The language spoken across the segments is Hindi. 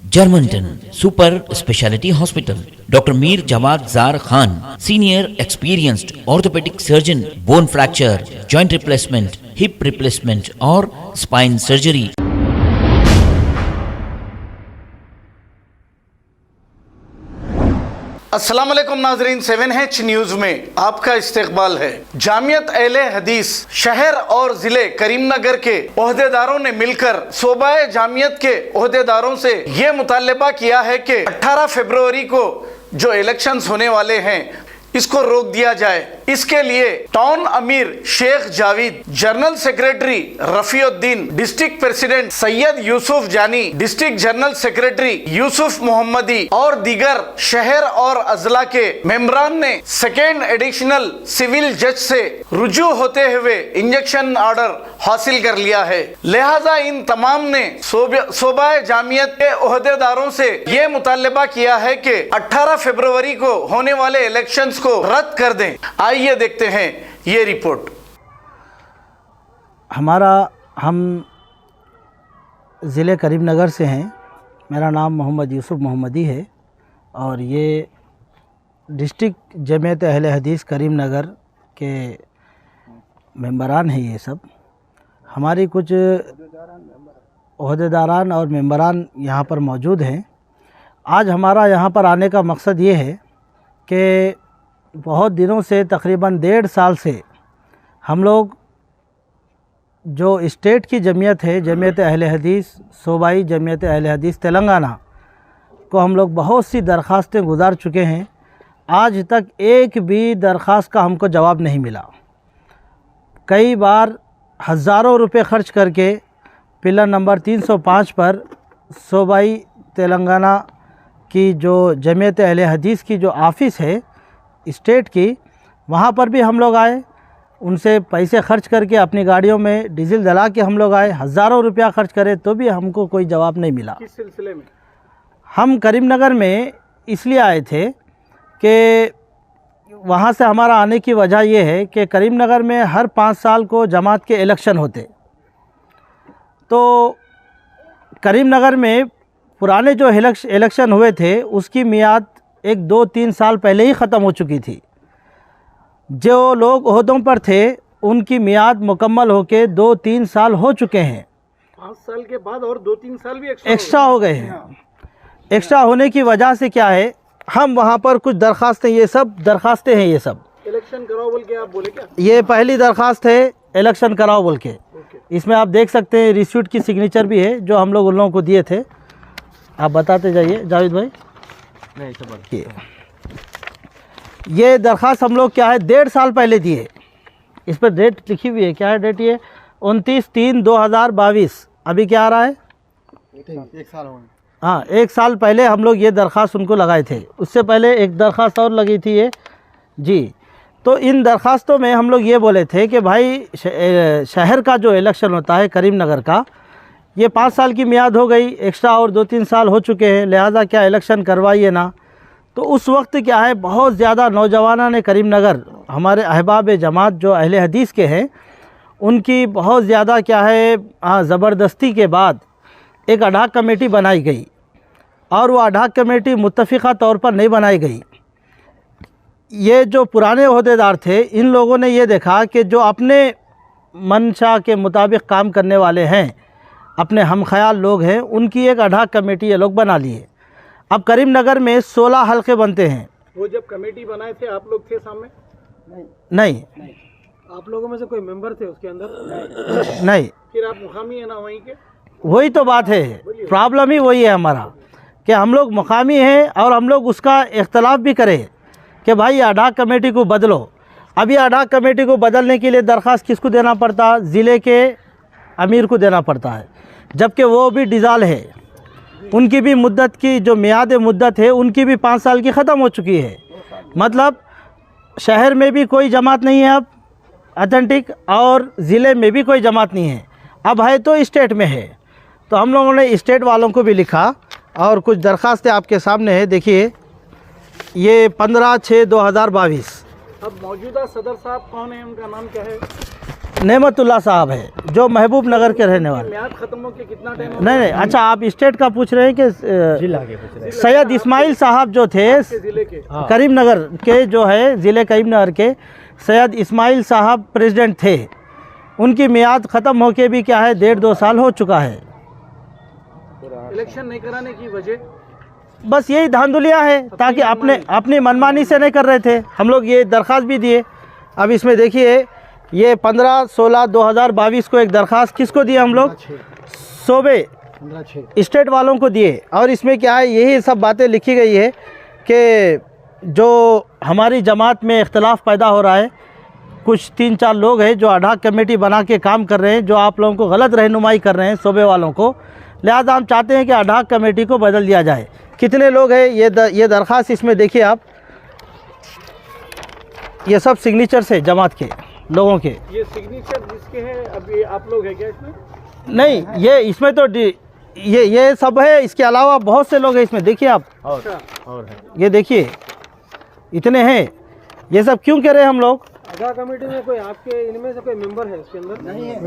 Germantown Super Speciality Hospital. Dr. Mir Jawad Zar Khan, senior experienced orthopedic surgeon, bone fracture, joint replacement, hip replacement or spine surgery. अस्सलाम वालेकुम नाजरीन, 7H न्यूज़ में आपका इस्तकबाल है। जामियत अहले हदीस शहर और ज़िले करीमनगर के ओहदेदारों ने मिलकर सूबाए जामियत के ओहदेदारों से ये मुतालबा किया है कि 18 फरवरी को जो इलेक्शंस होने वाले हैं इसको रोक दिया जाए। इसके लिए टाउन अमीर Sheikh Javed, general secretary Rafiuddin, district president Syed Yusuf Jani, district general secretary Yusuf Mohammadi और दीगर शहर और अजला के मेंबरान ने सेकेंड एडिशनल सिविल जज से रुजू होते हुए इंजेक्शन ऑर्डर हासिल कर लिया है। लिहाजा इन तमाम ने सूबाए जामियत के ओहदेदारों से ये मुतालबा किया है कि 18 फरवरी को होने वाले इलेक्शंस को रद्द कर दें। आइए देखते हैं ये रिपोर्ट। हम ज़िले करीमनगर से हैं। मेरा नाम मोहम्मद यूसुफ मोहम्मदी है और ये डिस्ट्रिक्ट जमीयत अहले हदीस करीमनगर के मेंबरान हैं। ये सब हमारी कुछ ओहदेदारान और मेंबरान यहाँ पर मौजूद हैं। आज हमारा यहाँ पर आने का मकसद ये है कि बहुत दिनों से तकरीबन 1.5 साल से हम लोग जो स्टेट की जमीयत है, जमीयत अहले हदीस सूबाई जमीयत अहले हदीस तेलंगाना को हम लोग बहुत सी दरख्वास्तें गुजार चुके हैं। आज तक एक भी दरख्वास्त का हमको जवाब नहीं मिला। कई बार हज़ारों रुपए खर्च करके पिलर नंबर 305 पर सूबाई तेलंगाना की जो जमीयत अहले हदीस की जो ऑफ़िस है स्टेट की, वहाँ पर भी हम लोग आए। उनसे पैसे खर्च करके अपनी गाड़ियों में डीजल डला के हम लोग आए। हज़ारों रुपया खर्च करे तो भी हमको कोई जवाब नहीं मिला। किस सिलसिले में? हम करीमनगर में इसलिए आए थे कि वहाँ से हमारा आने की वजह ये है कि करीमनगर में हर 5 साल को जमात के इलेक्शन होते। तो करीमनगर में पुराने जो इलेक्शन हुए थे उसकी मियाद 1-2-3 साल पहले ही ख़त्म हो चुकी थी। जो लोग ओहदों पर थे उनकी मियाद मुकम्मल होके 2-3 साल हो चुके हैं। 5 साल के बाद और 2-3 साल भी एक्स्ट्रा हो गए हैं। एक्स्ट्रा होने की वजह से क्या है, हम वहाँ पर कुछ दरख्वास्तें, ये सब दरख्वास्तें हैं, ये सब इलेक्शन कराओ बोल के आप बोले क्या? ये पहली दरख्वास्त है, इलेक्शन कराओ बोल के। इसमें आप देख सकते हैं रिसीट की सिग्नेचर भी है जो हम लोग उन लोगों को दिए थे। आप बताते जाइए जावेद भाई। ये दरख्वास्त हम लोग क्या है 1.5 साल पहले दिए। इस पर डेट लिखी हुई है। क्या है डेट? ये 29/3/2022। अभी क्या आ रहा है? 1 साल हो गया। हाँ, 1 साल पहले हम लोग ये दरख्वास्त उनको लगाए थे। उससे पहले एक दरख्वास्त और लगी थी ये जी। तो इन दरख्वास्तों में हम लोग ये बोले थे कि भाई शहर का जो इलेक्शन होता है करीमनगर का, ये 5 साल की मियाद हो गई, एक्स्ट्रा और 2-3 साल हो चुके हैं, लिहाजा क्या इलेक्शन करवाइए ना। तो उस वक्त क्या है बहुत ज़्यादा नौजवानों ने करीमनगर, हमारे अहबाब जमात जो अहले हदीस के हैं, उनकी बहुत ज़्यादा क्या है ज़बरदस्ती के बाद एक अडाक कमेटी बनाई गई और वो अडाक कमेटी मुत्तफ़िक़ा तौर पर नहीं बनाई गई। ये जो पुराने ओहदेदार थे इन लोगों ने ये देखा कि जो अपने मंशा के मुताबिक काम करने वाले हैं, अपने हम ख्याल लोग हैं, उनकी एक अडाक कमेटी ये लोग बना लिए। अब करीमनगर में 16 हल्के बनते हैं। वो जब कमेटी बनाए थे आप लोग थे सामने? नहीं। आप लोगों में से कोई मेंबर थे उसके अंदर? नहीं। फिर आप मुकामी है ना वहीं के? वही तो बात है, प्रॉब्लम ही वही है हमारा कि हम लोग मुकामी हैं और हम लोग उसका इख्तलाफ भी करें कि भाई अडाक कमेटी को बदलो। अभी अडाक कमेटी को बदलने के लिए दरख्वास्त किसको देना पड़ता? ज़िले के अमीर को देना पड़ता है, जबकि वो भी डिज़ाल है। उनकी भी मुद्दत की जो मियाद मुद्दत है उनकी भी 5 साल की ख़त्म हो चुकी है। मतलब शहर में भी कोई जमात नहीं है अब ऑथेंटिक, और ज़िले में भी कोई जमात नहीं है। अब है तो स्टेट में है। तो हम लोगों ने स्टेट वालों को भी लिखा और कुछ दरख्वास्तें आपके सामने है। देखिए ये 15/6/2022। अब मौजूदा सदर साहब कौन है, उनका नाम क्या है? नेमतुल्ला साहब है, जो महबूब नगर के रहने वाले। म्याद खत्म हो के कितना टाइम? नहीं, अच्छा आप स्टेट का पूछ रहे हैं कि सैयद इस्माइल साहब जो थे जिले के करीमनगर के, जो है ज़िले करीमनगर के सैयद इस्माइल साहब प्रेसिडेंट थे, उनकी मियाद ख़त्म होके भी क्या है 1.5-2 साल हो चुका है। इलेक्शन नहीं कराने की वजह बस यही धांधलियाँ है, ताकि अपनी मनमानी से नहीं कर रहे थे। हम लोग ये दरख्वास्त भी दिए। अब इसमें देखिए, ये 15/16/2022 को एक दरख्वास्त किसको दिए हम लोग? सूबे स्टेट वालों को दिए। और इसमें क्या है, यही सब बातें लिखी गई है कि जो हमारी जमात में इख्तलाफ पैदा हो रहा है, कुछ 3-4 लोग हैं जो अडाक कमेटी बना के काम कर रहे हैं, जो आप लोगों को गलत रहनुमाई कर रहे हैं सूबे वालों को। लिहाजा हम चाहते हैं कि अडाक कमेटी को बदल दिया जाए। कितने लोग हैं ये दरख्वास्त इसमें देखिए आप, ये सब सिग्नेचर्स है जमात के लोगों के। ये सिग्नेचर जिसके हैं, अब ये आप लोग हैं क्या इसमें? नहीं, ये इसमें तो ये सब है, इसके अलावा बहुत से लोग हैं इसमें। देखिए आप, और है ये देखिए इतने हैं। ये सब क्यों कह रहे हैं हम लोग? अदा कमेटी में कोई आपके इनमें से कोई मेंबर है इसके अंदर?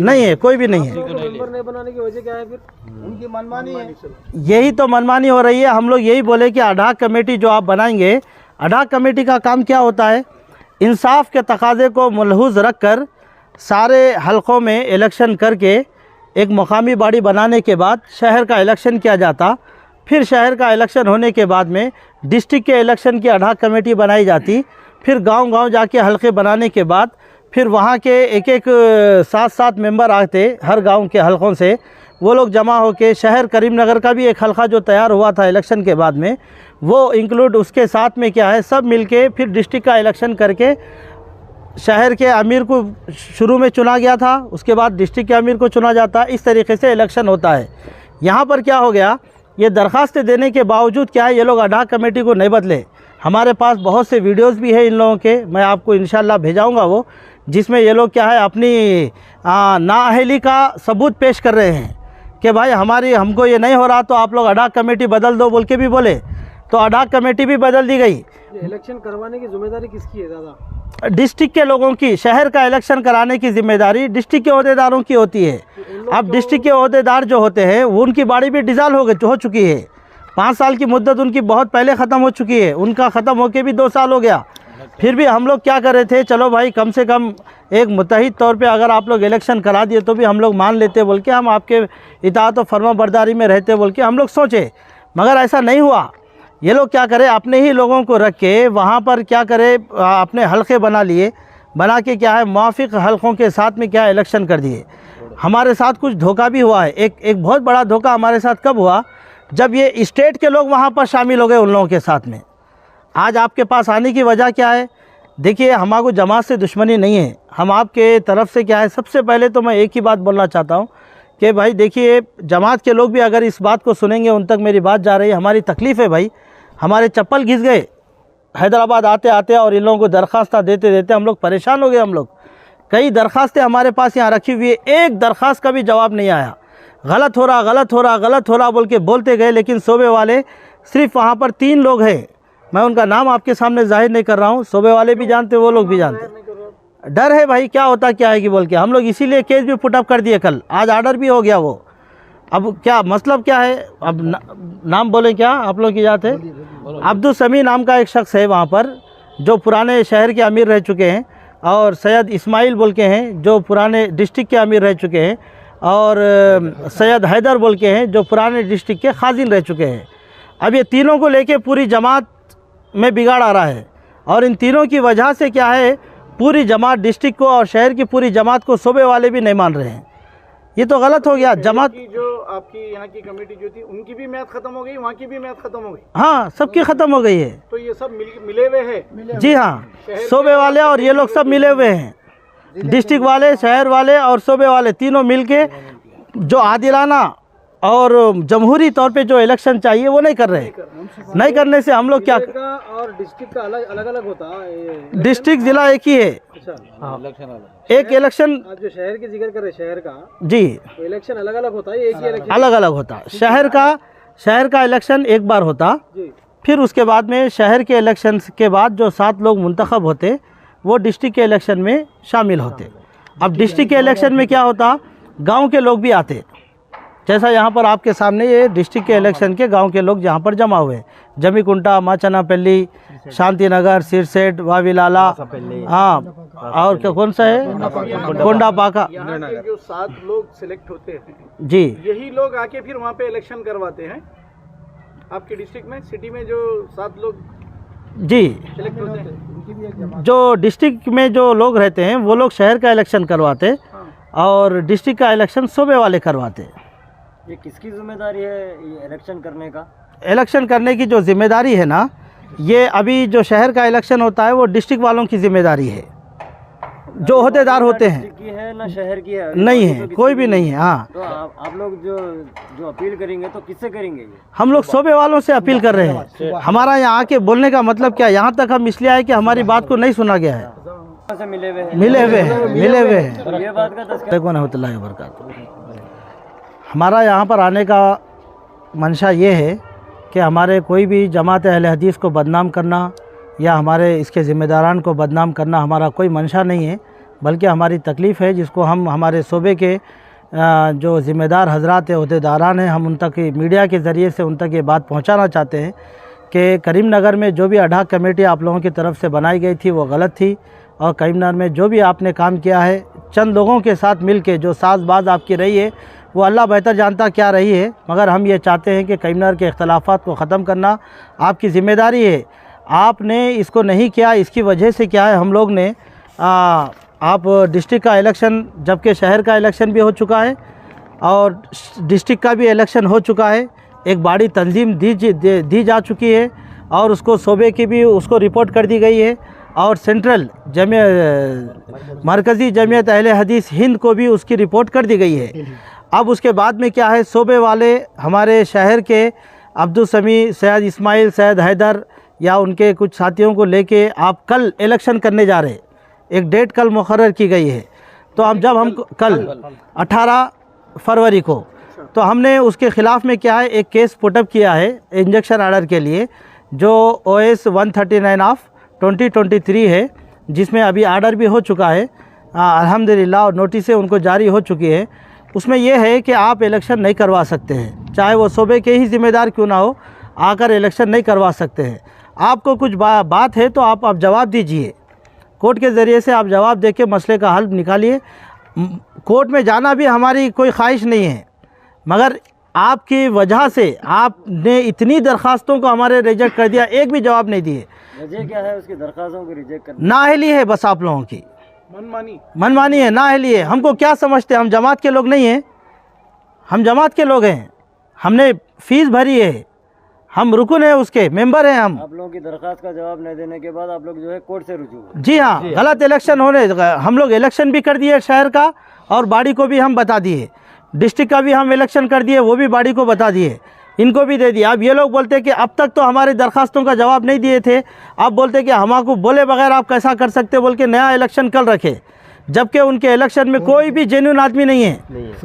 नहीं है, कोई भी नहीं है। मेंबर नहीं बनाने की वजह क्या है फिर? उनकी मनमानी है। यही तो मनमानी हो रही है। हम लोग यही बोले कि अडाक कमेटी जो आप बनाएंगे, अडाक कमेटी का काम क्या होता है? इंसाफ के तकाज़े को मुलहुज़ रख कर सारे हलक़ों में इलेक्शन करके एक मकामी बॉडी बनाने के बाद शहर का इलेक्शन किया जाता। फिर शहर का इलेक्शन होने के बाद में डिस्ट्रिक्ट के इलेक्शन की अडाक कमेटी बनाई जाती। फिर गांव-गांव जाके हलक़े बनाने के बाद फिर वहाँ के एक 7-7 मेंबर आते हर गांव के हलक़ों से। वो लोग जमा होके शहर करीमनगर का भी एक हलक़ा जो तैयार हुआ था इलेक्शन के बाद में, वो इंक्लूड उसके साथ में क्या है, सब मिलके फिर डिस्ट्रिक्ट का इलेक्शन करके शहर के अमीर को शुरू में चुना गया था, उसके बाद डिस्ट्रिक्ट के अमीर को चुना जाता है। इस तरीके से इलेक्शन होता है। यहाँ पर क्या हो गया, ये दरख्वास्तें देने के बावजूद क्या है, ये लोग अडाक कमेटी को नहीं बदले। हमारे पास बहुत से वीडियोस भी है इन लोगों के, मैं आपको इंशाल्लाह भेजाऊंगा वो, जिसमें ये लोग क्या है अपनी नाअहली का सबूत पेश कर रहे हैं कि भाई हमको ये नहीं हो रहा तो आप लोग अडाक कमेटी बदल दो बोल के भी बोले, तो अडाक कमेटी भी बदल दी गई। इलेक्शन करवाने की जिम्मेदारी किसकी है दादा? डिस्ट्रिक्ट के लोगों की। शहर का इलेक्शन कराने की जिम्मेदारी डिस्ट्रिक्ट के ओहदेदारों की होती है। अब डिस्ट्रिक्ट के ओहदेदार जो होते हैं वो उनकी बाड़ी भी डिसॉल्व हो चुकी है। 5 साल की मुद्दत उनकी बहुत पहले ख़त्म हो चुकी है। उनका ख़त्म होके भी 2 साल हो गया। फिर भी हम लोग क्या कर रहे थे, चलो भाई कम से कम एक मुत्तहिद तौर पे अगर आप लोग इलेक्शन करा दिए तो भी हम लोग मान लेते बोल के, हम आपके इताअत और फर्मा बरदारी में रहते बोल के हम लोग सोचे। मगर ऐसा नहीं हुआ। ये लोग क्या करे, अपने ही लोगों को रख के वहाँ पर क्या करे, अपने हलक़े बना लिए, बना के क्या है मुआफ़िक हलक़ों के साथ में क्या इलेक्शन कर दिए। हमारे साथ कुछ धोखा भी हुआ है। एक बहुत बड़ा धोखा हमारे साथ कब हुआ, जब ये स्टेट के लोग वहाँ पर शामिल हो गए उन लोगों के साथ में। आज आपके पास आने की वजह क्या है? देखिए, हमारे जमात से दुश्मनी नहीं है, हम आपके तरफ से क्या है, सबसे पहले तो मैं एक ही बात बोलना चाहता हूँ कि भाई देखिए, जमात के लोग भी अगर इस बात को सुनेंगे, उन तक मेरी बात जा रही है। हमारी तकलीफ़ है भाई, हमारे चप्पल घिस गए हैदराबाद आते आते, और इन लोगों को दरख्वास्तें देते देते हम लोग परेशान हो गए। हम लोग कई दरख्वास्तें हमारे पास यहाँ रखी हुई है, एक दरख्वास्त का भी जवाब नहीं आया। गलत हो रहा बोल के बोलते गए, लेकिन सूबे वाले सिर्फ वहाँ पर 3 लोग हैं, मैं उनका नाम आपके सामने जाहिर नहीं कर रहा हूँ, सूबे वाले भी जानते, वो लोग भी जानते। डर है भाई, क्या होता क्या है कि बोल के हम लोग इसीलिए केस भी पुटअप कर दिए कल, आज आर्डर भी हो गया वो। अब क्या मतलब क्या है, अब नाम बोले क्या आप लोग की जात है? अब्दुल समी नाम का एक शख्स है वहाँ पर, जो पुराने शहर के अमीर रह चुके हैं, और सैयद इस्माइल बोल के हैं जो पुराने डिस्ट्रिक्ट के अमीर रह चुके हैं, और सैयद हैदर बोल के हैं जो पुराने डिस्ट्रिक्ट के खाजिन रह चुके हैं। अब ये तीनों को लेके पूरी जमात में बिगाड़ आ रहा है, और इन तीनों की वजह से क्या है, पूरी जमात डिस्ट्रिक्ट को और शहर की पूरी जमात को सूबे वाले भी नहीं मान रहे हैं। ये तो गलत हो गया। जमात की जो आपकी यहाँ की कमेटी जो थी, उनकी भी म्याद खत्म हो गई, वहाँ की भी म्याद खत्म हो गई। हाँ, सबकी ख़त्म हो गई है। तो ये सब मिले हुए हैं। जी हाँ, सूबे वाले और ये लोग सब मिले हुए हैं। डिस्ट्रिक्ट वाले, शहर वाले और सूबे वाले तीनों मिलके जो आदिलाना और जमहूरी तौर पे जो इलेक्शन चाहिए वो नहीं कर रहे। नहीं करने से हम लोग क्या, और डिस्ट्रिक्ट का अलग अलग होता है? डिस्ट्रिक्ट जिला एक ही है। एक इलेक्शन जो शहर की जिक्र कर रहे शहर का, जी इलेक्शन अलग अलग होता है, एक ही इलेक्शन अलग अलग होता है। शहर का इलेक्शन एक बार होता, फिर उसके बाद में शहर के इलेक्शन के बाद जो 7 लोग मुंतखब होते वो डिस्ट्रिक्ट के इलेक्शन में शामिल होते। अब डिस्ट्रिक्ट के इलेक्शन में क्या होता, गांव के लोग भी आते, जैसा यहाँ पर आपके सामने ये डिस्ट्रिक्ट के इलेक्शन के गांव के लोग जहाँ पर जमा हुए, जमीकुंटा, माचनापल्ली, शांतिनगर, सिरसेट, वाविलाला, हाँ, और क्या कौन सा है, कोंडापाका। यहाँ के जो 7 लोग सिलेक्ट होते हैं जी, यही लोग आके फिर वहाँ पे इलेक्शन करवाते हैं आपके डिस्ट्रिक्ट में, सिटी में जो 7 लोग जी, सिलेक्ट होते हैं। जो डिस्ट्रिक्ट में जो लोग रहते हैं वो लोग शहर का इलेक्शन करवाते और डिस्ट्रिक्ट का इलेक्शन सूबे वाले करवाते। ये किसकी जिम्मेदारी है ये इलेक्शन करने का? इलेक्शन करने की जो जिम्मेदारी है ना, ये अभी जो शहर का इलेक्शन होता है वो डिस्ट्रिक्ट वालों की जिम्मेदारी है, जो ओहदेदार होते हैं। की है ना शहर की है? नहीं है, कोई भी नहीं है। हाँ, तो आप लोग जो अपील करेंगे तो किससे करेंगे ये? हम लोग सूबे वालों से अपील कर रहे हैं। हमारा यहाँ आके बोलने का मतलब क्या, यहाँ तक हम इसलिए आए कि हमारी बात को नहीं सुना गया है। कहाँ से मिले हुए हैं? मिले हुए हैं। तो ये बात का रहमतुल्लाहि व बरकातहू। हमारा यहाँ पर आने का मंशा ये है कि हमारे कोई भी जमात अहले हदीस को बदनाम करना या हमारे इसके ज़िम्मेदारान को बदनाम करना हमारा कोई मंशा नहीं है, बल्कि हमारी तकलीफ़ है जिसको हम हमारे सूबे के जो ज़िम्मेदार हजरात अहदेदारान हैं, हम उन तक मीडिया के ज़रिए से उन तक ये बात पहुँचाना चाहते हैं कि करीमनगर में जो भी अडाक कमेटी आप लोगों की तरफ से बनाई गई थी वो गलत थी, और करीमनगर में जो भी आपने काम किया है चंद लोगों के साथ मिल के जो साज़बाज़ आपकी रही है वो अल्लाह बेहतर जानता क्या रही है, मगर हम ये चाहते हैं कि करीमनगर के इख्तलाफात को ख़त्म करना आपकी ज़िम्मेदारी है। आपने इसको नहीं किया, इसकी वजह से क्या है, हम लोग ने आप डिस्ट्रिक्ट का इलेक्शन, जबकि शहर का इलेक्शन भी हो चुका है और डिस्ट्रिक्ट का भी इलेक्शन हो चुका है, एक बड़ी तंजीम दी जा चुकी है और उसको सूबे की भी उसको रिपोर्ट कर दी गई है, और सेंट्रल मरकज़ी जमीयत अहले हदीस हिंद को भी उसकी रिपोर्ट कर दी गई है। अब उसके बाद में क्या है, सूबे वाले हमारे शहर के अब्दुल समी, सैयद इस्माइल, सैयद हैदर या उनके कुछ साथियों को लेके आप कल इलेक्शन करने जा रहे, एक डेट कल मुकर्रर की गई है। तो हम कल 18 फरवरी को, तो हमने उसके ख़िलाफ़ में क्या है एक केस पुटअप किया है इंजेक्शन आर्डर के लिए, जो OS 139 ऑफ 2023 है, जिसमें अभी आर्डर भी हो चुका है अल्हम्दुलिल्लाह, और नोटिसें उनको जारी हो चुकी है। उसमें यह है कि आप इलेक्शन नहीं करवा सकते हैं, चाहे वो सूबे के ही ज़िम्मेदार क्यों ना हो, आकर इलेक्शन नहीं करवा सकते हैं। आपको कुछ बात है तो आप जवाब दीजिए, कोर्ट के ज़रिए से आप जवाब दे के मसले का हल निकालिए। कोर्ट में जाना भी हमारी कोई ख्वाहिश नहीं है, मगर आपकी वजह से आपने इतनी दरख्वास्तों को हमारे रिजेक्ट कर दिया, एक भी जवाब नहीं दिए। वजह क्या है उसकी दरख्वास्तों को रिजेक्ट करने? नाअहली है बस आप लोगों की, मनमानी है, नाअहली है। हमको क्या समझते हैं, हम जमात के लोग नहीं हैं, हम जमात के लोग हैं, हमने फ़ीस भरी है, हम रुकन है, उसके मेंबर हैं हम। आप लोगों की दरख्वास्त का जवाब नहीं देने के बाद आप लोग जो है कोर्ट से रुजू हुए? जी हाँ, गलत इलेक्शन होने, हम लोग इलेक्शन भी कर दिए शहर का, और बाड़ी को भी हम बता दिए, डिस्ट्रिक्ट का भी हम इलेक्शन कर दिए, वो भी बाड़ी को बता दिए, इनको भी दे दिया। अब ये लोग बोलते कि अब तक तो हमारी दरखास्तों का जवाब नहीं दिए थे, अब बोलते कि हमको बोले बगैर आप कैसा कर सकते, बोल के नया इलेक्शन कल रखे, जबकि उनके इलेक्शन में कोई भी जेन्युइन आदमी नहीं है।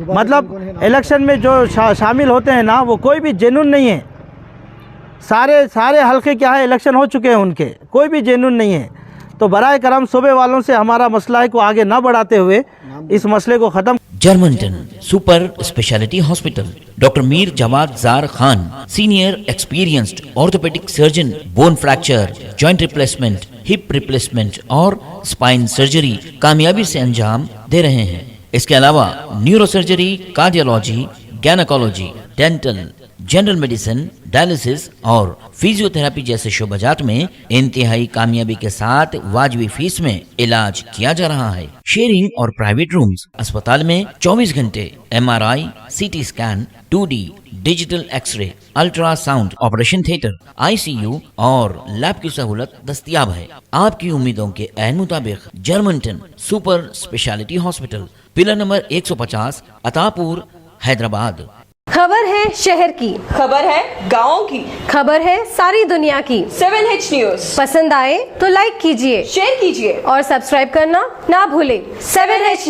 मतलब इलेक्शन में जो शामिल होते हैं ना, वो कोई भी जेन्युइन नहीं है। सारे हल्के क्या है इलेक्शन हो चुके हैं उनके, कोई भी जेन्युइन नहीं है। तो बराए करम सूबे वालों से हमारा मसला को आगे ना बढ़ाते हुए इस मसले को ख़त्म। जर्मनटन super speciality hospital, doctor Mir Jamat Jar Khan, senior experienced orthopaedic surgeon, bone fracture, joint replacement, hip replacement और स्पाइन सर्जरी कामयाबी से अंजाम दे रहे हैं। इसके अलावा neuro surgery, cardiology, gynaecology, dental, general medicine, dialysis और फिजियोथेरेपी जैसे शोबाजात में इंतहाई कामयाबी के साथ वाजबी फीस में इलाज किया जा रहा है। शेयरिंग और प्राइवेट रूम्स, अस्पताल में 24 घंटे MRI, CT scan, 2D digital x ray, ultrasound, operation theatre, ICU और लैब की सहूलत दस्तयाब है। आपकी उम्मीदों के ऐन मुताबिक Germanten super speciality hospital, pillar number 150, Attapur, Hyderabad. खबर है शहर की, खबर है गाँव की, खबर है सारी दुनिया की। 7H न्यूज पसंद आए तो लाइक कीजिए, शेयर कीजिए और सब्सक्राइब करना ना भूलें। 7H news.